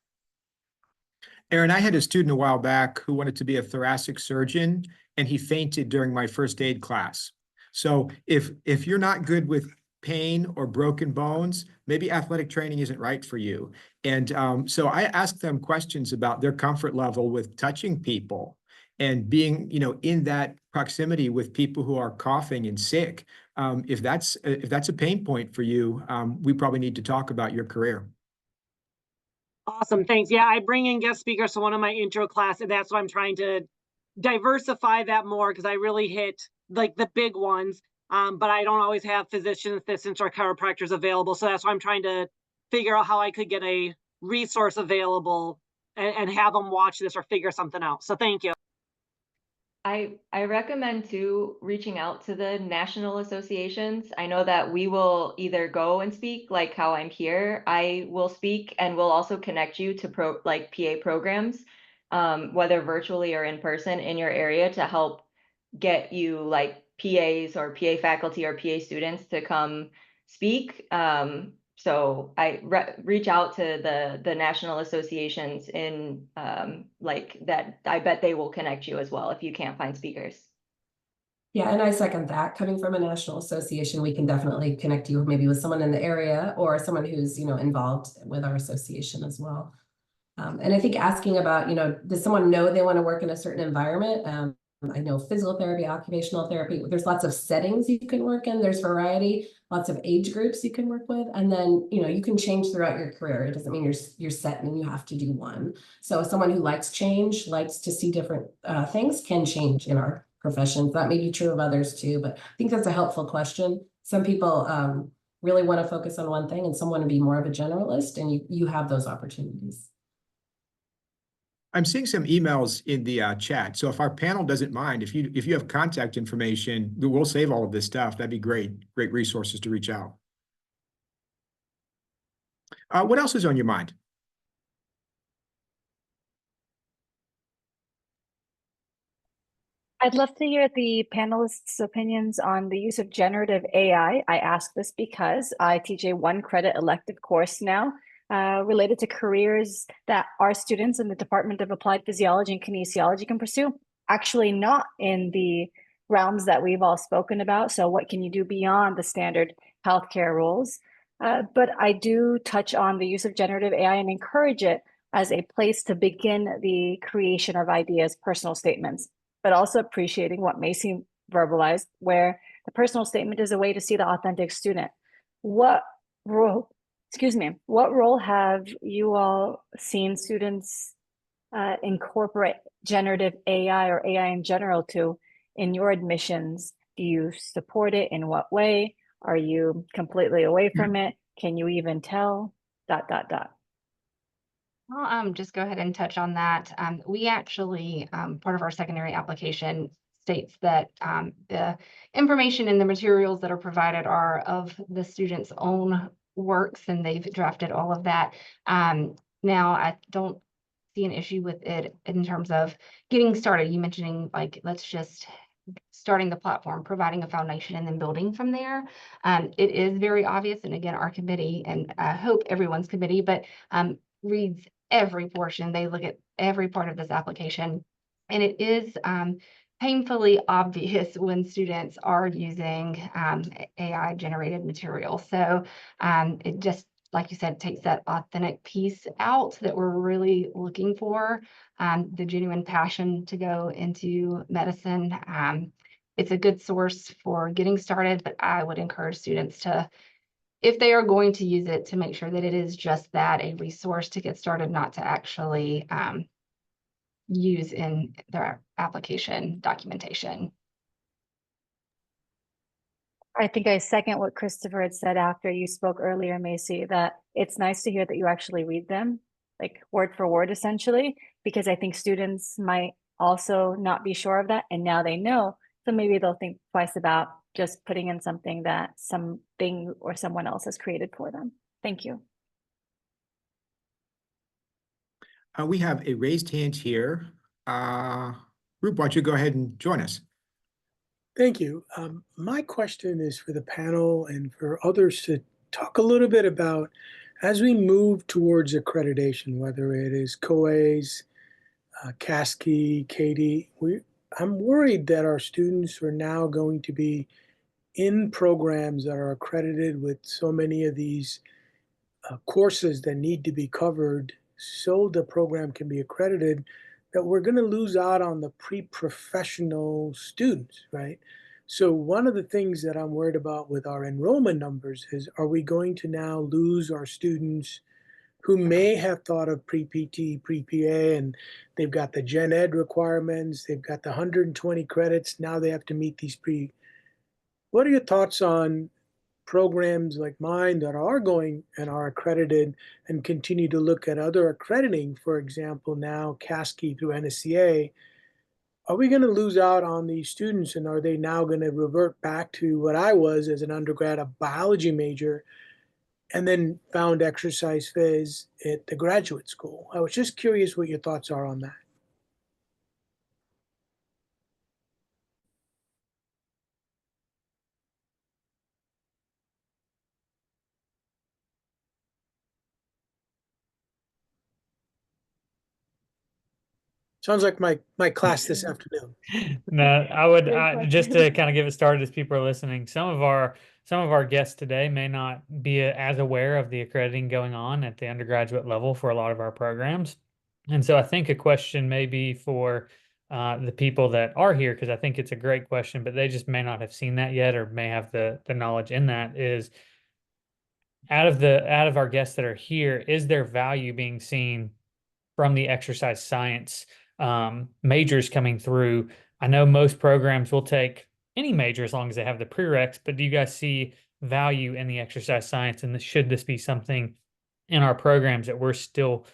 Aaron, I had a student a while back who wanted to be a thoracic surgeon, and he fainted during my first aid class. So if you're not good with pain or broken bones, maybe athletic training isn't right for you. And so I ask them questions about their comfort level with touching people and being, in that proximity with people who are coughing and sick. If that's a pain point for you, we probably need to talk about your career. Awesome, thanks. Yeah, I bring in guest speakers to one of my intro class, and that's why I'm trying to diversify that more because I really hit like the big ones. But I don't always have physician assistants or chiropractors available. So that's why I'm trying to figure out how I could get a resource available and have them watch this or figure something out. So thank you. I recommend too reaching out to the national associations. I know that we will either go and speak like how I'm here. I will speak and we'll also connect you to PA programs, whether virtually or in person in your area to help get you like PAs or PA faculty or PA students to come speak. So I reach out to the national associations in like that. I bet they will connect you as well if you can't find speakers. Yeah, and I second that. Coming from a national association, we can definitely connect you maybe with someone in the area or someone who's, involved with our association as well. And I think asking about, does someone know they want to work in a certain environment? I know physical therapy, occupational therapy, there's lots of settings you can work in. There's variety, lots of age groups you can work with. And then, you can change throughout your career. It doesn't mean you're set and you have to do one. So someone who likes change, likes to see different things can change in our professions. That may be true of others too, but I think that's a helpful question. Some people really want to focus on one thing and some want to be more of a generalist, and you have those opportunities. I'm seeing some emails in the chat. So if our panel doesn't mind, if you have contact information, we'll save all of this stuff. That'd be great. Great resources to reach out. What else is on your mind? I'd love to hear the panelists' opinions on the use of generative AI. I ask this because I teach a 1-credit elective course now related to careers that our students in the Department of Applied Physiology and Kinesiology can pursue, actually not in the realms that we've all spoken about. So what can you do beyond the standard healthcare roles? But I do touch on the use of generative AI and encourage it as a place to begin the creation of ideas, personal statements, but also appreciating what may seem verbalized, where the personal statement is a way to see the authentic student. What role have you all seen students incorporate generative AI or AI in general to in your admissions? Do you support it? In what way? Are you completely away from it? Can you even tell? ... I'll just go ahead and touch on that. We actually, part of our secondary application states that the information and the materials that are provided are of the student's own works, and they've drafted all of that. Now, I don't see an issue with it in terms of getting started. You mentioning like, let's just starting the platform, providing a foundation, and then building from there. It is very obvious, and again, our committee, and I hope everyone's committee, but reads every portion. They look at every part of this application, and it is painfully obvious when students are using AI generated material. So it just, like you said, takes that authentic piece out that we're really looking for, the genuine passion to go into medicine. It's a good source for getting started, but I would encourage students to, if they are going to use it, to make sure that it is just that, a resource to get started, not to actually use in their application documentation. I think I second what Christopher had said after you spoke earlier, Macy, that it's nice to hear that you actually read them, like word for word, essentially, because I think students might also not be sure of that, and now they know, so maybe they'll think twice about just putting in something that something or someone else has created for them. Thank you. We have a raised hand here. Rup, why don't you go ahead and join us? Thank you. My question is for the panel and for others to talk a little bit about, as we move towards accreditation, whether it is COAs, CASCI, CADI, I'm worried that our students are now going to be in programs that are accredited with so many of these courses that need to be covered so the program can be accredited, that we're going to lose out on the pre-professional students, right? So one of the things that I'm worried about with our enrollment numbers is, are we going to now lose our students who may have thought of pre-PT, pre-PA, and they've got the gen ed requirements, they've got the 120 credits, now they have to meet these pre. What are your thoughts on programs like mine that are going and are accredited and continue to look at other accrediting, for example, now CASCI through NSCA? Are we going to lose out on these students, and are they now going to revert back to what I was as an undergrad, a biology major, and then found exercise phys at the graduate school? I was just curious what your thoughts are on that. Sounds like my class this afternoon. No, I would Great just to question. kind of give it started as people are listening. Some of our guests today may not be as aware of the accrediting going on at the undergraduate level for a lot of our programs, and so I think a question may be for the people that are here, because I think it's a great question, but they just may not have seen that yet or may have the knowledge in that. Is out of our guests that are here, is there value being seen from the exercise science majors coming through? I know most programs will take any major as long as they have the prereqs, but do you guys see value in the exercise science? And should this be something in our programs that we're still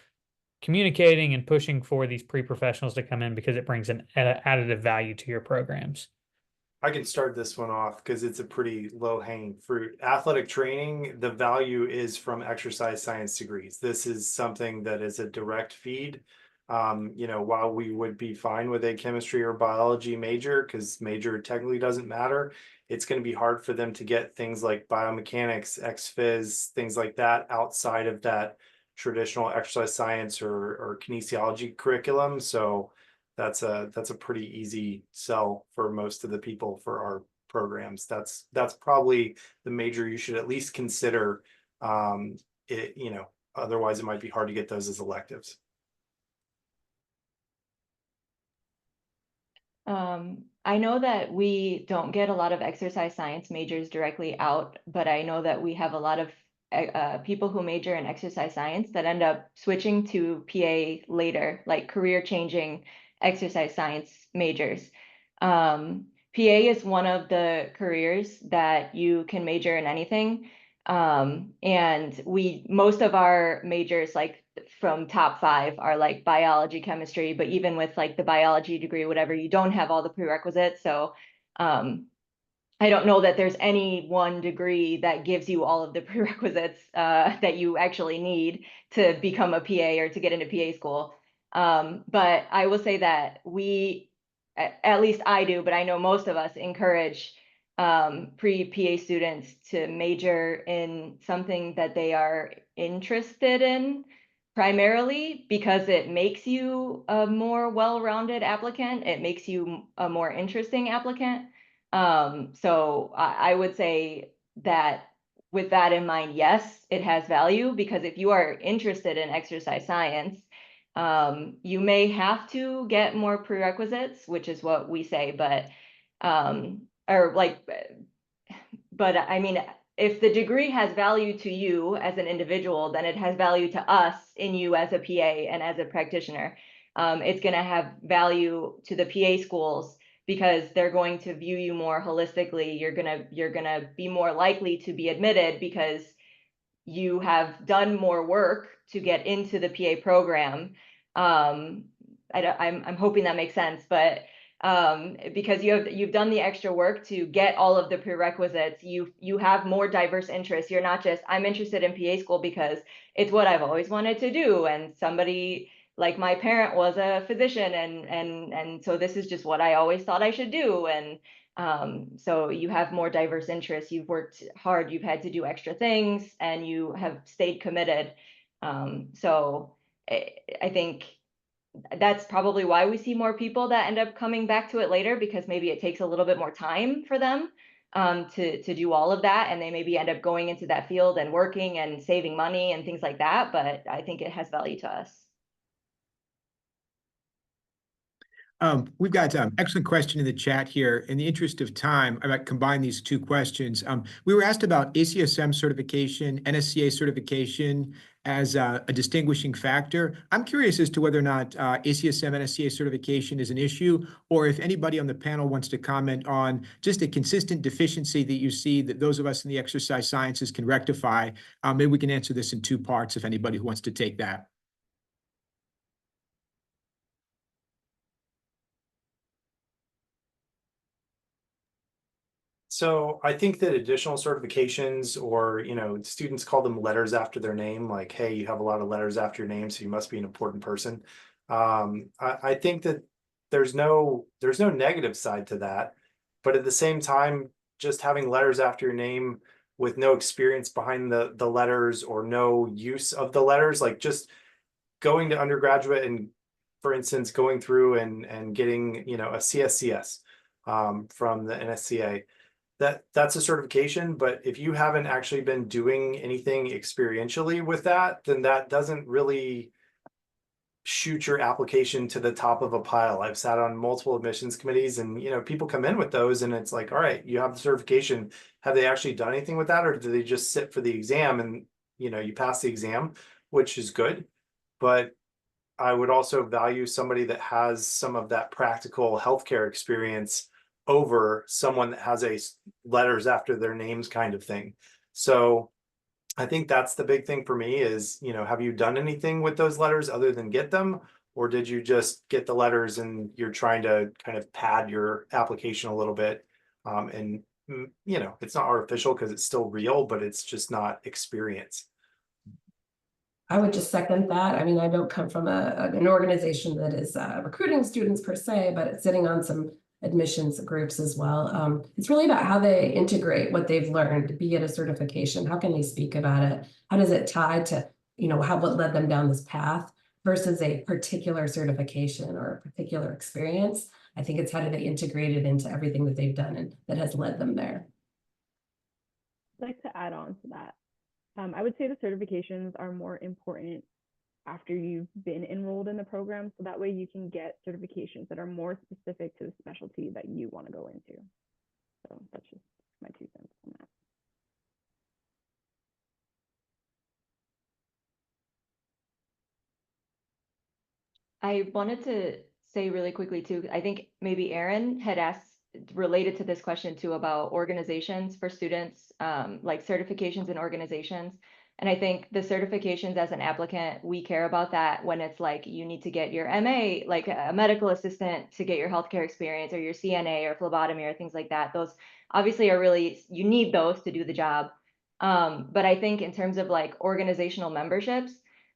communicating and pushing for these pre-professionals to come in, because it brings an additive value to your programs? I can start this one off because it's a pretty low hanging fruit. Athletic training, the value is from exercise science degrees. This is something that is a direct feed. While we would be fine with a chemistry or biology major, because major technically doesn't matter, it's going to be hard for them to get things like biomechanics, ex-phys, things like that outside of that traditional exercise science or kinesiology curriculum. So that's a pretty easy sell for most of the people for our programs. That's probably the major you should at least consider. Otherwise it might be hard to get those as electives. I know that we don't get a lot of exercise science majors directly out, but I know that we have a lot of people who major in exercise science that end up switching to PA later, like career changing exercise science majors. PA is one of the careers that you can major in anything. And most of our majors, like from top 5, are like biology, chemistry, but even with like the biology degree, whatever, you don't have all the prerequisites. So I don't know that there's any one degree that gives you all of the prerequisites that you actually need to become a PA or to get into PA school. But I will say that at least I do, but I know most of us encourage pre-PA students to major in something that they are interested in, primarily because it makes you a more well-rounded applicant. It makes you a more interesting applicant. So I would say that with that in mind, yes, it has value, because if you are interested in exercise science, you may have to get more prerequisites, which is what we say, but I mean, if the degree has value to you as an individual, then it has value to us in you as a PA and as a practitioner. It's going to have value to the PA schools because they're going to view you more holistically. You're gonna be more likely to be admitted because you have done more work to get into the PA program. I'm hoping that makes sense, but because you've done the extra work to get all of the prerequisites, you have more diverse interests. You're not just, I'm interested in PA school because it's what I've always wanted to do, and somebody like my parent was a physician, and so this is just what I always thought I should do. And so you have more diverse interests. You've worked hard, you've had to do extra things, and you have stayed committed. So I think that's probably why we see more people that end up coming back to it later, because maybe it takes a little bit more time for them. to do all of that, and they maybe end up going into that field and working and saving money and things like that, but I think it has value to us. We've got excellent question in the chat here. In the interest of time, I might combine these two questions. We were asked about ACSM certification, NSCA certification as a distinguishing factor. I'm curious as to whether or not ACSM, NSCA certification is an issue, or if anybody on the panel wants to comment on just a consistent deficiency that you see that those of us in the exercise sciences can rectify. Maybe we can answer this in two parts if anybody who wants to take that. So I think that additional certifications, or, you know, students call them letters after their name, like, hey, you have a lot of letters after your name, so you must be an important person. I think that there's no negative side to that, but at the same time, just having letters after your name with no experience behind the letters or no use of the letters, like just going to undergraduate and, for instance, going through and getting, you know, a CSCS from the NSCA. That's a certification, but if you haven't actually been doing anything experientially with that, then that doesn't really shoot your application to the top of a pile. I've sat on multiple admissions committees, and, you know, people come in with those and it's like, all right, you have the certification. Have they actually done anything with that, or do they just sit for the exam and, you know, you pass the exam, which is good. But I would also value somebody that has some of that practical healthcare experience over someone that has a letters after their names kind of thing. So I think that's the big thing for me is, you know, have you done anything with those letters other than get them? Or did you just get the letters and you're trying to kind of pad your application a little bit? And, you know, it's not artificial because it's still real, but it's just not experience. I would just second that. I mean, I don't come from an organization that is recruiting students per se, but it's sitting on some admissions groups as well. It's really about how they integrate what they've learned, be it a certification. How can they speak about it? How does it tie to, you know, what led them down this path versus a particular certification or a particular experience? I think it's how do they integrate it into everything that they've done and that has led them there. I'd like to add on to that. I would say the certifications are more important after you've been enrolled in the program, so that way you can get certifications that are more specific to the specialty that you want to go into. So that's just my 2 cents on that. I wanted to say really quickly too, I think maybe Aaron had asked related to this question too about organizations for students, like certifications in organizations. And I think the certifications as an applicant, we care about that when it's like you need to get your MA, like a medical assistant to get your healthcare experience, or your CNA or phlebotomy or things like that. Those obviously are really, you need those to do the job. But I think in terms of like organizational memberships,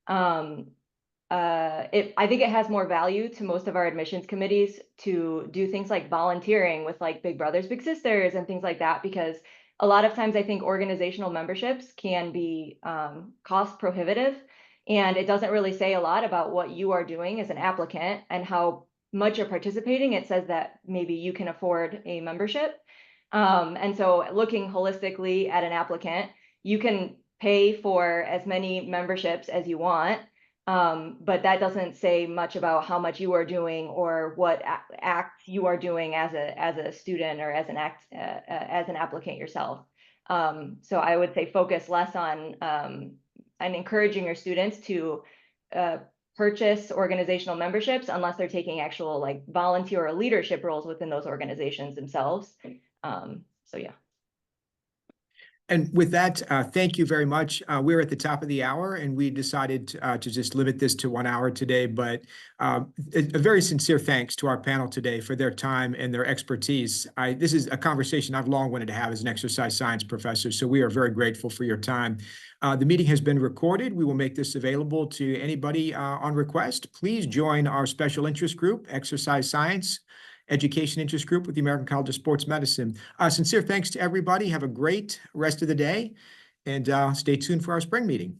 I think it has more value to most of our admissions committees to do things like volunteering with like Big Brothers Big Sisters and things like that, because a lot of times I think organizational memberships can be cost prohibitive, and it doesn't really say a lot about what you are doing as an applicant and how much you're participating. It says that maybe you can afford a membership, and so looking holistically at an applicant, you can pay for as many memberships as you want. But that doesn't say much about how much you are doing or what acts you are doing as a student or as an applicant yourself. So I would say focus less on and encouraging your students to purchase organizational memberships unless they're taking actual like volunteer or leadership roles within those organizations themselves. So yeah. And with that, thank you very much. We're at the top of the hour, and we decided to just limit this to 1 hour today. But a very sincere thanks to our panel today for their time and their expertise. This is a conversation I've long wanted to have as an exercise science professor, so we are very grateful for your time. The meeting has been recorded. We will make this available to anybody on request. Please join our special interest group, Exercise Science Education Interest Group with the American College of Sports Medicine. Sincere thanks to everybody. Have a great rest of the day, and stay tuned for our spring meeting.